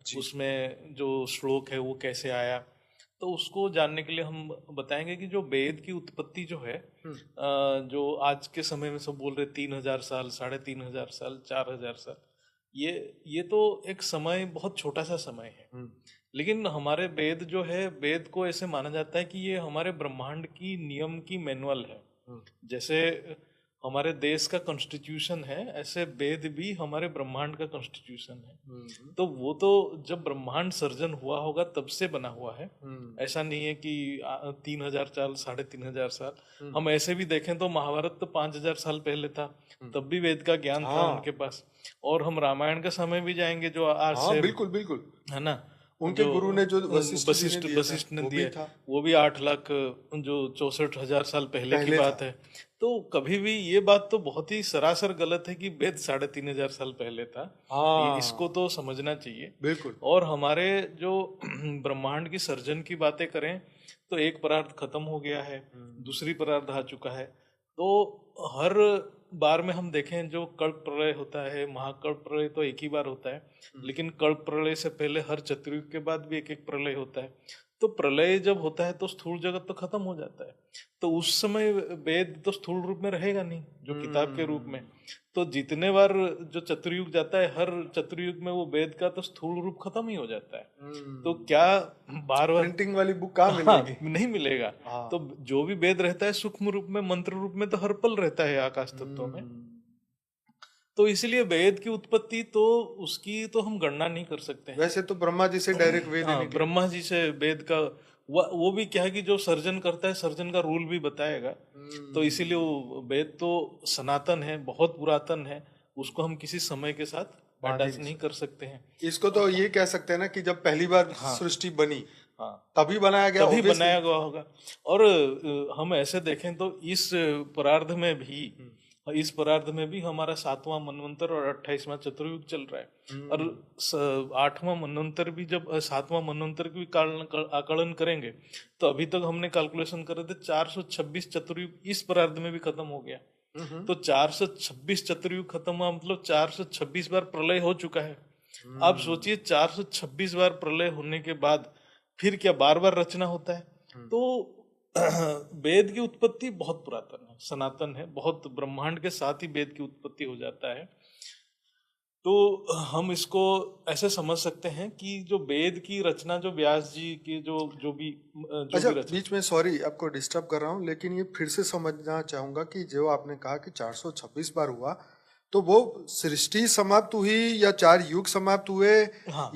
जी। उसमें जो श्लोक है वो कैसे आया, तो उसको जानने के लिए हम बताएंगे कि जो वेद की उत्पत्ति जो है, जो आज के समय में सब बोल रहे 3,000 साल, 3,500 साल, 4,000 साल, ये तो एक समय, बहुत छोटा सा समय है। लेकिन हमारे वेद जो है, वेद को ऐसे माना जाता है कि ये हमारे ब्रह्मांड की नियम की मैनुअल है। जैसे हमारे देश का कॉन्स्टिट्यूशन है, ऐसे वेद भी हमारे ब्रह्मांड का कॉन्स्टिट्यूशन है। तो वो तो जब ब्रह्मांड सर्जन हुआ होगा तब से बना हुआ है। ऐसा नहीं है कि 3,000 साल, 3,500 साल। हम ऐसे भी देखें तो महाभारत तो 5,000 साल पहले था, तब भी वेद का ज्ञान था हाँ उनके पास। और हम रामायण के समय भी जाएंगे, जो आज हाँ, से, बिल्कुल बिल्कुल। है ना, उनके जो गुरु ने जो वशिष्ठ जी ने वशिष्ठ दिया था वशिष्ठ ने वो भी दिया, था वो भी 8 लाख, जो 64,000 साल पहले की पहले था। बात है। तो कभी भी ये बात तो बहुत ही सरासर गलत है कि वेद 3,500 साल पहले था। ये इसको हाँ तो समझना चाहिए। बिल्कुल। और हमारे जो ब्रह्मांड की सर्जन की बातें करें, तो एक परार्थ खत्म हो गया है, दूसरी परार्थ आ चुका है। तो हर बार में हम देखें, जो कल्प प्रलय होता है, महाकल्प प्रलय तो एक ही बार होता है, लेकिन कल्प प्रलय से पहले हर चतुर्युग के बाद भी एक एक प्रलय होता है। तो प्रलय जब होता है तो स्थूल जगत तो खत्म हो जाता है। तो उस समय वेद तो स्थूल रूप में रहेगा नहीं, जो किताब के रूप में। तो जितने बार जो चतुर्युग जाता है, हर चतुर्युग में वो वेद का तो स्थूल रूप खत्म ही हो जाता है। तो क्या बार बार, प्रिंटिंग वाली बुक कहाँ हाँ, मिलेगी? नहीं मिलेगा। तो हाँ। जो भी वेद रहता है सूक्ष्म रूप में, मंत्र रूप में तो हर पल रहता है आकाश तत्वों में। तो इसलिए वेद की उत्पत्ति तो, उसकी तो हम गणना नहीं कर सकते हैं। वैसे तो ब्रह्मा जी से डायरेक्ट वेद ही हाँ, निकले। ब्रह्मा जी से वेद का, वो भी क्या है कि जो सर्जन करता है, सर्जन का रूल भी बताएगा। तो इसीलिए वो वेद तो सनातन है, बहुत पुरातन है, उसको हम किसी समय के साथ बांध ही अटैच नहीं नहीं सकते। कर सकते हैं। इसको तो ये कह सकते हैं ना कि जब पहली बार हाँ, सृष्टि बनी हाँ, तभी बनाया गया, तभी ऑब्वियसली। बनाया गया होगा। और हम ऐसे देखें तो इस परार्ध में भी, हमारा 7वां मनवंतर और 28वां चतुर्युग चल रहा है। और 8वां मनवंतर भी, जब 7वां मनवंतर की भी आकलन करेंगे, तो अभी तक हमने कैलकुलेशन करे थे 426 चतुर्युग इस परार्ध में भी खत्म हो गया। तो 426 चतुर्युग खत्म हुआ, मतलब 426 बार प्रलय हो चुका है। आप सोचिए, 426 बार प्रलय होने के बाद फिर क्या बार बार रचना होता है? तो वेद की उत्पत्ति बहुत पुरातन है, सनातन है, बहुत ब्रह्मांड के साथ ही वेद की उत्पत्ति हो जाता है। तो हम इसको ऐसे समझ सकते हैं कि जो वेद की रचना, जो व्यास जी की जो अच्छा, भी रचना। बीच में सॉरी आपको डिस्टर्ब कर रहा हूँ, लेकिन ये फिर से समझना चाहूंगा कि जो आपने कहा कि 426 बार हुआ, तो वो सृष्टि समाप्त हुई या 4 युग समाप्त हुए, हाँ,